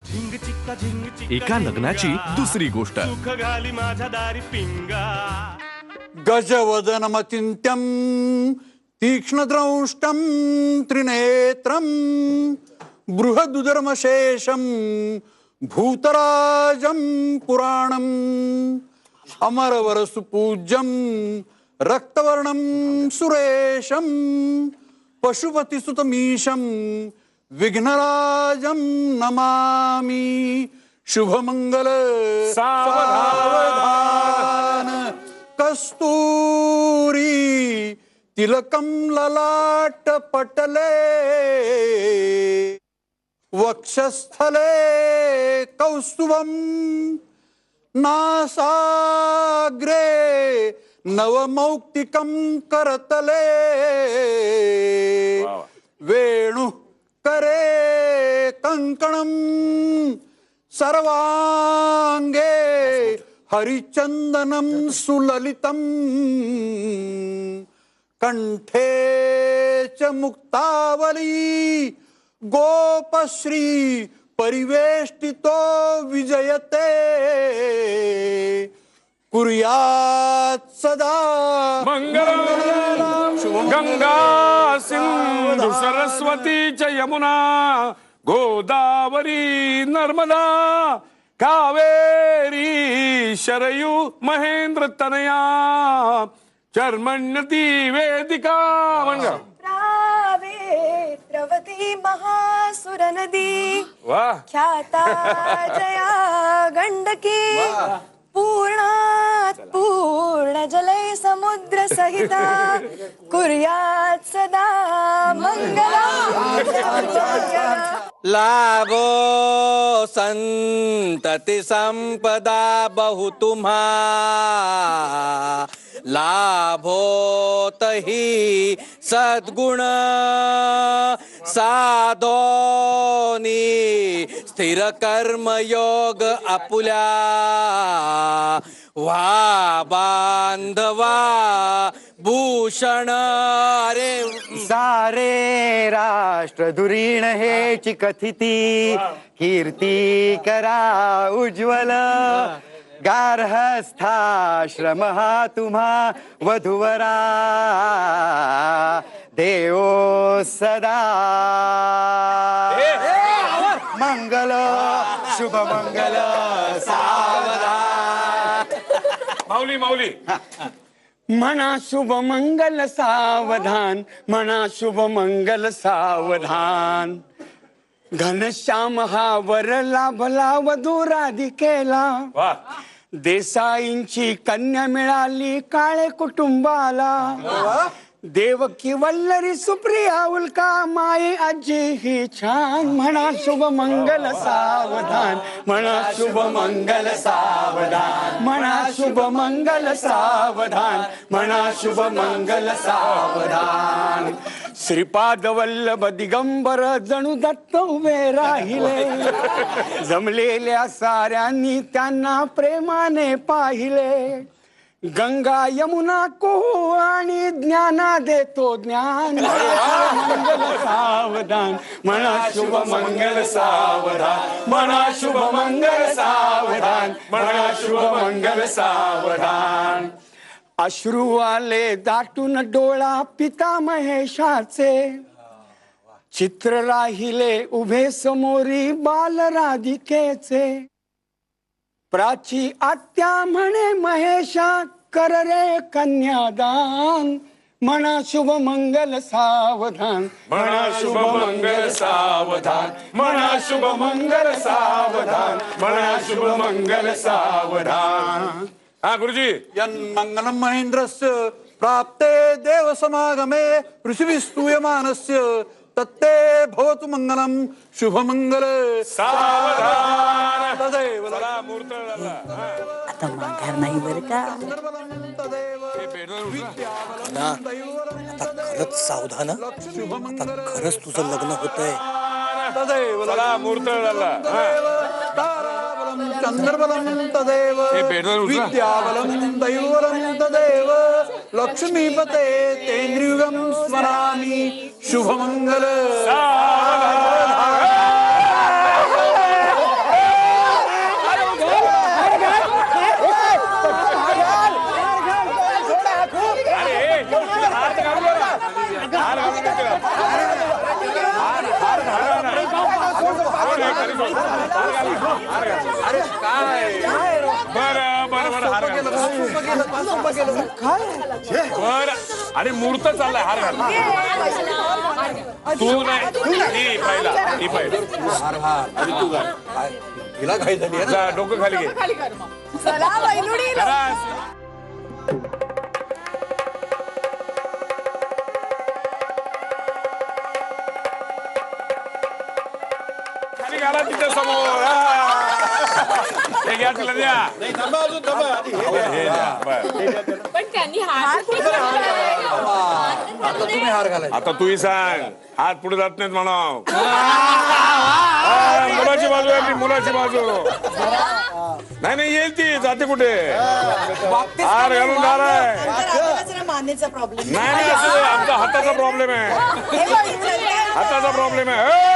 एका लग्नाची दुसरी गोष्ट. गजवदनमचिन्त्यं तीक्ष्णद्रंष्टं त्रिनेत्रं बृहदुदर्मशेषं भूतराजं पुराणम् अमरवरसुपूज्यं रक्तवर्णं सुरेशं पशुपतिसुतमीशं विघ्नराजं नमामि. शुभमंगल सावधान कस्तूरी तिलकं ललाट पटले वक्षस्थले कौस्तुभं नासाग्रे नवमौक्तिकं करतले वेणु करे कंकणं सर्वांगे हरिचंदनं सुललितं कंठे च मुक्तावली गोपश्री परिवेष्टितो विजयते कुर्यात् सदा मंगलम. गंगा सिंधु सरस्वती च यमुना गोदावरी नर्मदा कावेरी शरयू महेंद्र तनया चर्मण्यती वेदिका. मंगल. द्रवती महासुर नदी वाह. ख्याता जया गंडकी पूर्णात् पूर्ण जलय समुद्र सहिता कुर्यात् सदा मंगलम्. लाभो संतति संपदा बहु तुम्हा लाभो तही सद्गुण साधोनी स्थिर कर्म योग आपुल्या वा बांधवा भूषण. अरे सारे राष्ट्र धुरीण हेची कथिती कीर्ती करा उज्ज्वल गार्हस्थाश्रम हा तुम्हा वधूवरा देवो सदा मंगल शुभ मंगल सावधान. माऊली माऊली म्हणा शुभ मंगल सावधान म्हणा शुभ मंगल सावधान. घनश्याम हा वर लाभला वधू राधिकेला देसाईंची कन्या मिळाली काळे कुटुंबाला देवकी वल्लरी सुप्रिया उल्का माई आजी ही छान. म्हणा शुभ मंगल सावधान म्हणा शुभ मंगल सावधान म्हणा शुभ मंगल सावधान म्हणा शुभ मंगल सावधान. श्रीपाद वल्लभ दिगंबर जणू दत्त उभे राहिले जमलेल्या साऱ्यांनी त्यांना प्रेमाने पाहिले. गंगा यमुना कोहू आणि ज्ञाना देतो ज्ञान. मंगल सावधान म्हणा शुभ मंगल सावधान म्हणा शुभ मंगल सावधान म्हणा शुभ मंगल सावधान. अश्रू आले दाटून डोळा पिता महेशाचे चित्र राहिले उभे समोरी बाल राधिकेचे. प्राची आत्या म्हणे महेशा कर रे कन्यादान म्हणा शुभ मंगल सावधान म्हणा शुभ मंगल सावधान म्हणा शुभ मंगल सावधान म्हणा शुभ मंगल सावधान. हा गुरुजी. यन्मंगलं महेन्द्रस्य प्राप्ते देव समागमे पृथ्वी स्तूयमानस्य तत्ते भवतु मंगलम शुभमंगल सावधान. तदेव मूर्त झाला. आता माघार नाही बरं का. आता खरंच सावधान. आता खरंच तुझं लग्न होतंय. तदेव मूर्त झाला. चंद्रबलं तदेव विद्याबलं दैवबलं तदेव लक्ष्मीपते तेन्द्रियुगं स्मरामि शुभमंगल. अरे काय बरं बरं बरं हार घाल. बरं अरे मुहूर्त चाललाय हार घाल. तू नाही ही पहिला आणि तू घाल. हिला काय झाली जा, डोकं खाली घे. चला वैलुडी करा. खाली घाला तिच्या समोर. हे घ्या तिला द्या. हे द्या. बरं. पण त्यांनी हात तुम्ही हार घालायचा आता तूही सांग हात पुढे जात नाहीत म्हणा. मुलाची बाजू आहे मुलाची बाजू. नाही नाही येईल ती जाते कुठे. हार घालून हार आहे. मानेचा प्रॉब्लेम नाही नाही असं नाही. आमचा हाताचा प्रॉब्लेम आहे. हाताचा प्रॉब्लेम आहे.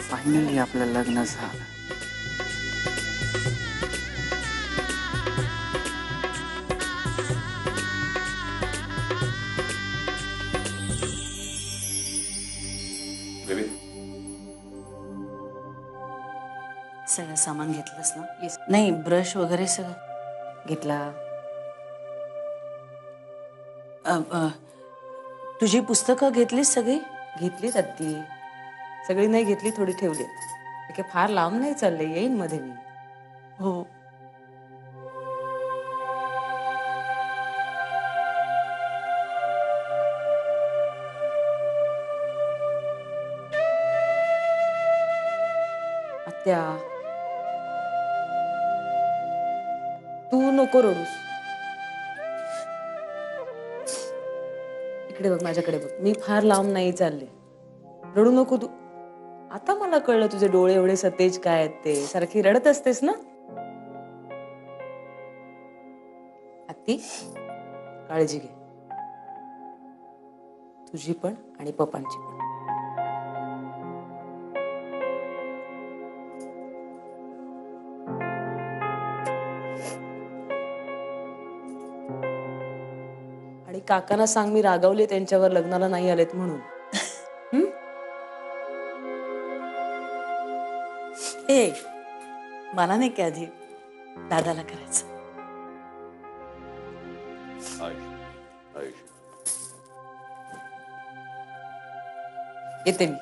फायनली आपलं लग्न झालं. सगळं सामान घेतलंस ना? नाही ब्रश वगैरे सगळं घेतला. तुझी पुस्तकं घेतलीस सगळी? घेतलीच ती सगळी नाही घेतली, थोडी ठेवली. काही फार लांब नाही चालले, येईन मध्ये मी. हो आत्या तू नको रडूस. इकडे बघ, माझ्याकडे बघ. मी फार लांब नाही चालले. रडू नको तू. आता मला कळलं तुझे डोळे एवढे सतेज काय आहेत ते. सारखी रडत असतेस ना. आत्ती काळजी घे, तुझी पण आणि पप्पांची पण. आणि काकांना सांग मी रागावले त्यांच्यावर, लग्नाला नाही आलेत म्हणून. ए मला नाही का आधी दादाला करायचं. येते मी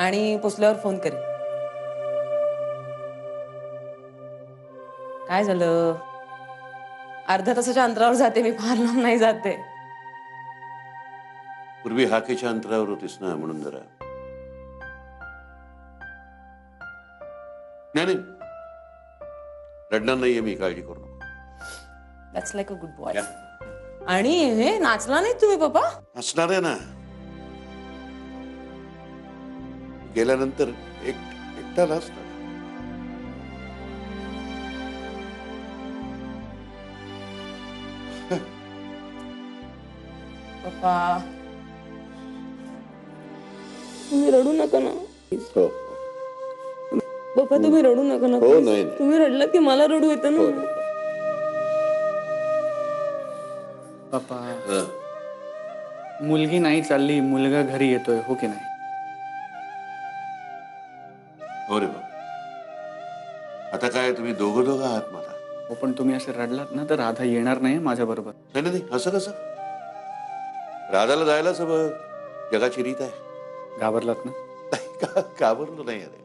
आणि पोचल्यावर फोन करेन. काय झालं? अर्ध्या तासाच्या अंतरावर जाते मी, फार लांब नाही जाते. पूर्वी हाकेच्या अंतरावर होतीस ना, म्हणून जरा. नाही नाही रडणार नाहीये मी, काळजी करू नको. That's like a good boy. आणि हे नाचला नाही तुम्ही पप्पा? असणार आहे ना, गेल्यानंतर एकट्याला असणार. पप्पा तुम्ही रडू नका ना. हो पप्पा तुम्ही रडू नका ना. हो नाही तुम्ही रडला की मला रडू येतं ना. पप्पा मुलगी नाही चालली, मुलगा घरी येतोय, हो की नाही? हो रे बाबा. आता काय तुम्ही दोघं आहात मला. हो पण तुम्ही असे रडलात ना तर राधा येणार नाही माझ्या बरोबर. नाही नाही असं कसं? राधाला जायलाच हवं, जगाची रीत आहे. घाबरलात ना? घाबरलो नाही अरे,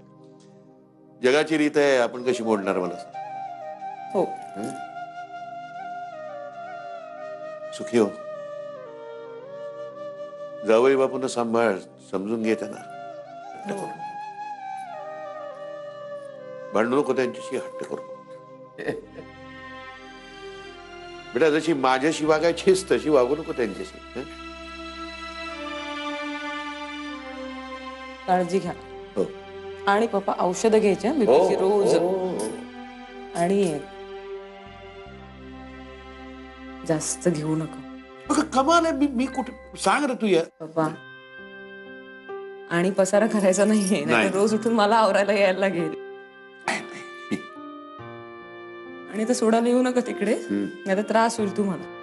जगाची रीत आहे, आपण कशी मोडणार मला? हो सुखी हो. जावई बापूंना सांभाळ, समजून घे त्यांना. भांडू नको त्यांच्याशी, हट्ट करू. बेटा जशी माझ्याशी वागायचीच तशी वागू नको त्यांच्याशी. काळजी घ्या. हो आणि पप्पा औषधं घ्यायची बीपीची रोज. आणि जास्त घेऊ नको अगं कमाल आहे. मी कुठे सांग रे तू या बाबा. आणि पसारा करायचा नाहीये, नाही रोज उठून मला आवरायला यायला लागेल. आणि तर सोडायला येऊ नका तिकडे, नाही तर त्रास होईल तुम्हाला.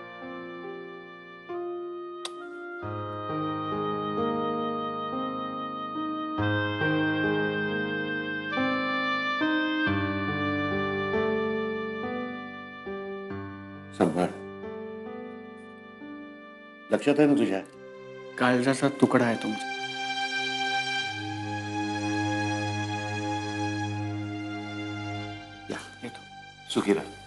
सांभाळ. लक्षात आहे ना तुझ्या? काळजाचा तुकडा आहे तुमचा. या येतो. सुखी राहा.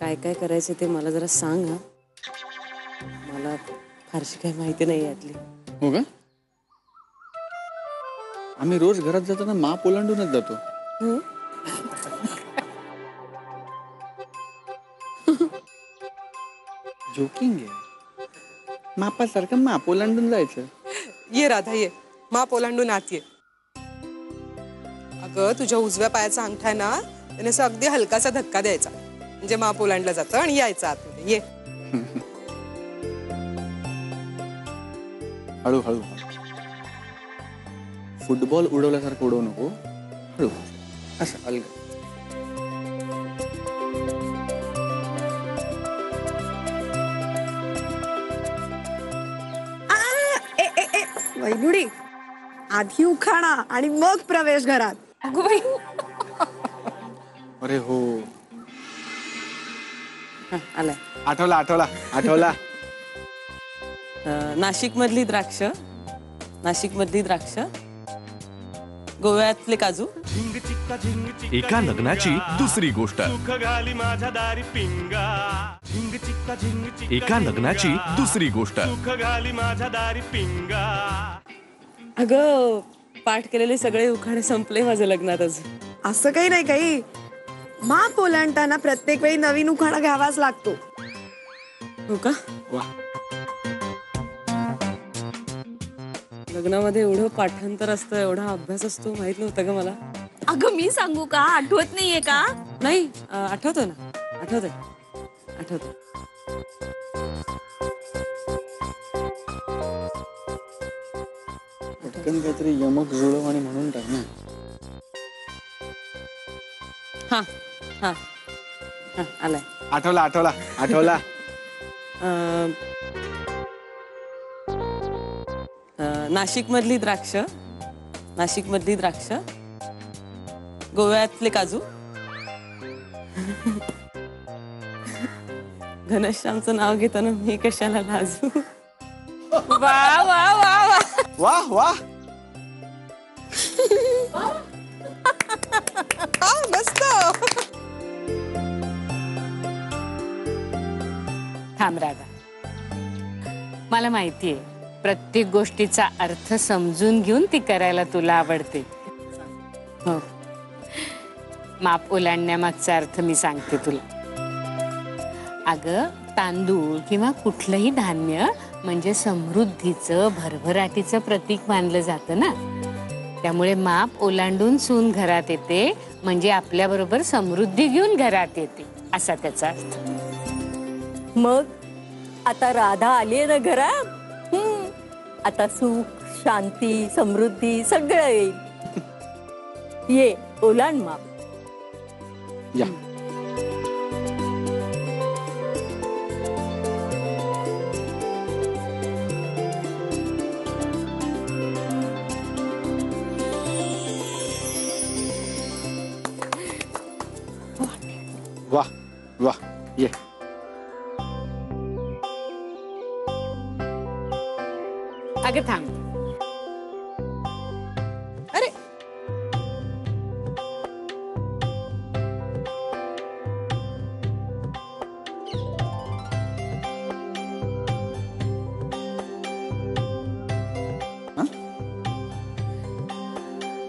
काय काय करायचं ते मला जरा सांग हा. मला फारशी काही माहिती नाही यातली. हो का? आम्ही रोज घरात जाताना माप ओलांडूनच जातो. जोकिंग आहे. मापासारखं माप ओलांडून जायचं. ये राधा ये, माप ओलांडून आत ये. अगं तुझ्या उजव्या पायाचा अंगठा आहे ना, त्याने असं अगदी हलकासा धक्का द्यायचा, म्हणजे माप ओलांडलं जातं आणि यायचं आतमध्ये. ये. हळूहळू. फुटबॉल उडवल्यासारखं उडवू नको. हळू असं अलग. वैगुडी, आधी उखाणा आणि मग प्रवेश घरात. अगो बाई, अरे हो, आलाय. आठवला आठवला आठवला. नाशिक मधली द्राक्ष, नाशिक मधली द्राक्ष, गोव्यातले काजू. एका लग्नाची दुसरी गोष्ट. एका लग्नाची दुसरी गोष्ट. अगं पाठ केलेले सगळे उखाणे संपले माझं लग्नात अजून. असं काही नाही काही. माप ओलांडताना प्रत्येक वेळी नवीन उखाणा घ्यावाच लागतो. हो का? वा. लग्नामध्ये एवढं पाठांतर असतं, एवढा अभ्यास असतो, माहित नव्हतं का मला. अगं मी सांगू का? आठवत नाहीये का? नाही आठवतं ना, आठवतंय आठवतं. पटकन काहीतरी यमक जुळव आणि म्हणून टाक ना. हा हा हा आलाय. आठवला आठवला आठवला. नाशिक मधली द्राक्ष, नाशिक मधली द्राक्ष, गोव्यातले काजू. घनश्यामचं नाव घेताना मी कशाला लाजू. वा वा वा वा. वाह वाह. मस्त. थांब राधा, मला माहितीये प्रत्येक गोष्टीचा अर्थ समजून घेऊन ती करायला तुला आवडते. हो, माप ओलांडण्यामागचा अर्थ मी सांगते तुला. अगं, तांदूळ किंवा कुठलंही धान्य म्हणजे समृद्धीचं, भरभराटीचं प्रतीक मानलं जातं ना. त्यामुळे माप ओलांडून सून घरात येते म्हणजे आपल्याबरोबर समृद्धी घेऊन घरात येते, असा त्याचा अर्थ. मग आता राधा आली ना घरात, आता सुख, शांती, समृद्धी सगळं येईल. ये ओलांड माप. या. वाह वाह. ये. अगं थांब. अरे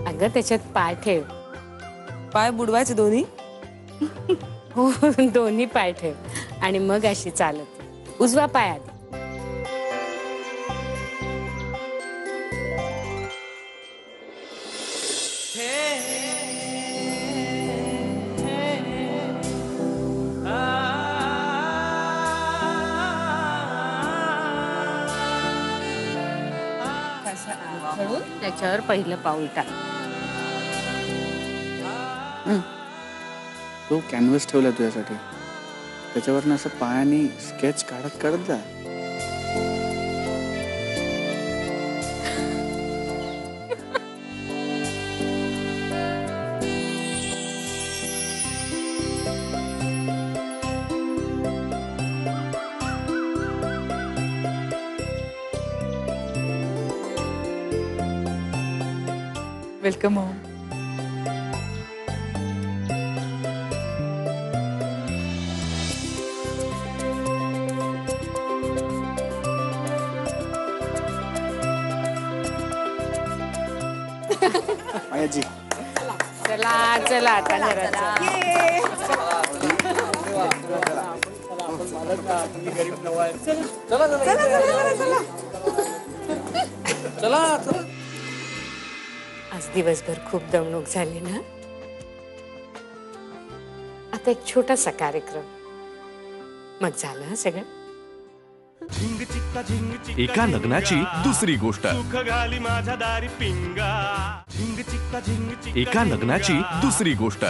अगं त्याच्यात पाय ठेव. पाय बुडवायचे दोन्ही. हो, दोन्ही पाय ठेव आणि मग अशी चालत. उजवा पाय आधी. त्याच्यावर पहिलं पाऊल टाक. तो कॅनव्हस ठेवला तुझ्यासाठी, त्याच्यावरनं असं पायाने स्केच काढत काढत जा. Welcome home. मायाजी. चला चला आता घरात जा. आज दिवसभर खूप दमणूक झाली ना. आता एक छोटासा कार्यक्रम, मग झालं हं सगळं. एका लग्नाची दुसरी गोष्ट. एका लग्नाची दुसरी गोष्ट.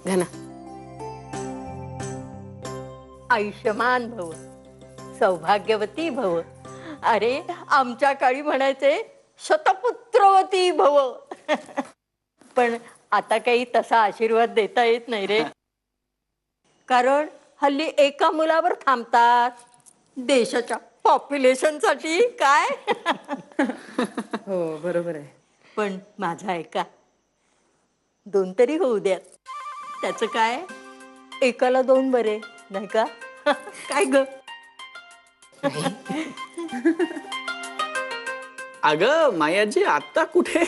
घना. आयुष्यमान भव, सौभाग्यवती भव. अरे आमच्या काळी म्हणायचे शतपुत्रवती भव. पण आता काही तसा आशीर्वाद देता येत नाही रे, कारण हल्ली एका मुलावर थांबतात देशाच्या पॉप्युलेशनसाठी. काय हो बरोबर आहे. पण माझा ऐका, 2 तरी होऊ द्यात. त्याचं काय, एकाला 2 बरे नाही का. काय ग. अगं मायाजी, आता कुठे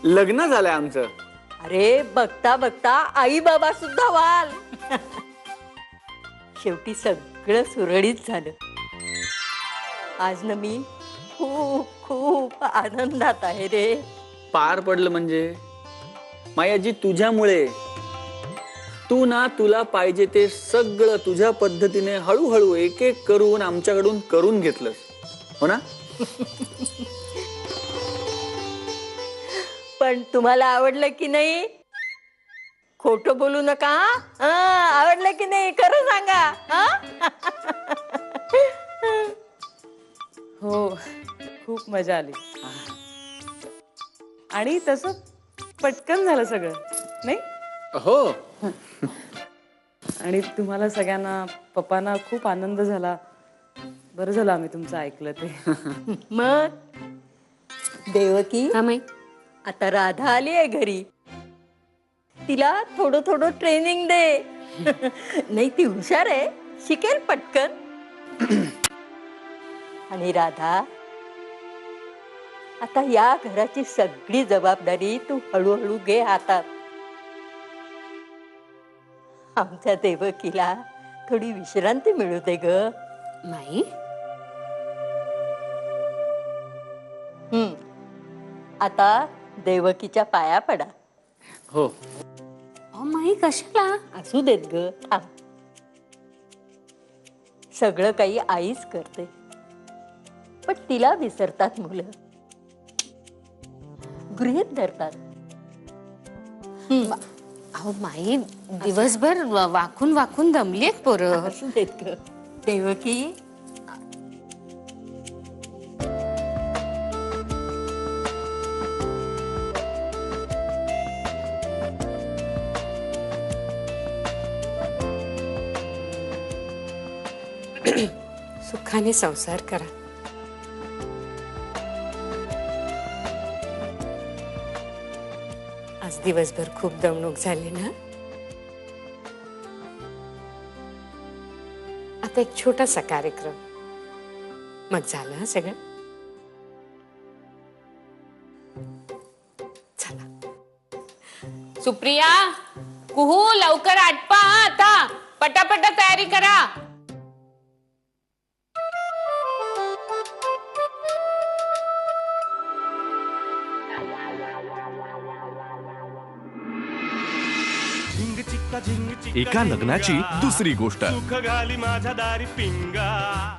लग्न झालंय आमचं. अरे बघता बघता आई बाबा सुद्धा व्हाल. शेवटी सगळं सुरळीत झालं. आज ना मी खूप खूप आनंदात आहे रे. पार पडलं म्हणजे मायाजी तुझ्यामुळे. तू ना तुला पाहिजे ते सगळं तुझ्या पद्धतीने हळूहळू एक एक करून आमच्याकडून करून घेतलंस हो ना. पण तुम्हाला आवडलं की नाही? खोटं बोलू नका. आवडलं की नाही खरं सांगा. हो खूप मजा आली आणि तसं पटकन झालं सगळं नाही. हो आणि तुम्हाला सगळ्यांना पप्पांना खूप आनंद झाला. बरं झालं आम्ही तुमचं ऐकलं ते. मग देवकी हा माई आता राधा आली आहे घरी. तिला थोडं थोडं ट्रेनिंग दे. नाही ती हुशार आहे, शिकेल पटकन. आणि राधा आता या घराची सगळी जबाबदारी तू हळूहळू घे हातात. आमच्या देवकीला थोडी विश्रांती मिळू दे ग. माई आता देवकीच्या पाया पडा. हो अहो माई कशाला? असू देत ग, थांब. सगळं काही आईच करते, पण तिला विसरतात मुलं, गृहीत धरतात. अहो माई दिवसभर वाकून वाकून दमलीत पोरं. असू देत ग. देवकी सुखाने संसार करा. आज दिवसभर खूप दमणूक झाली ना. आता एक छोटासा कार्यक्रम, मग झालं हं सगळं. चला सुप्रिया, कुहू लवकर आटपा हं आता. पटापटा तयारी करा. एका लग्नाची दुसरी गोष्ट. सुख घाली माझ्या दारी पिंगा.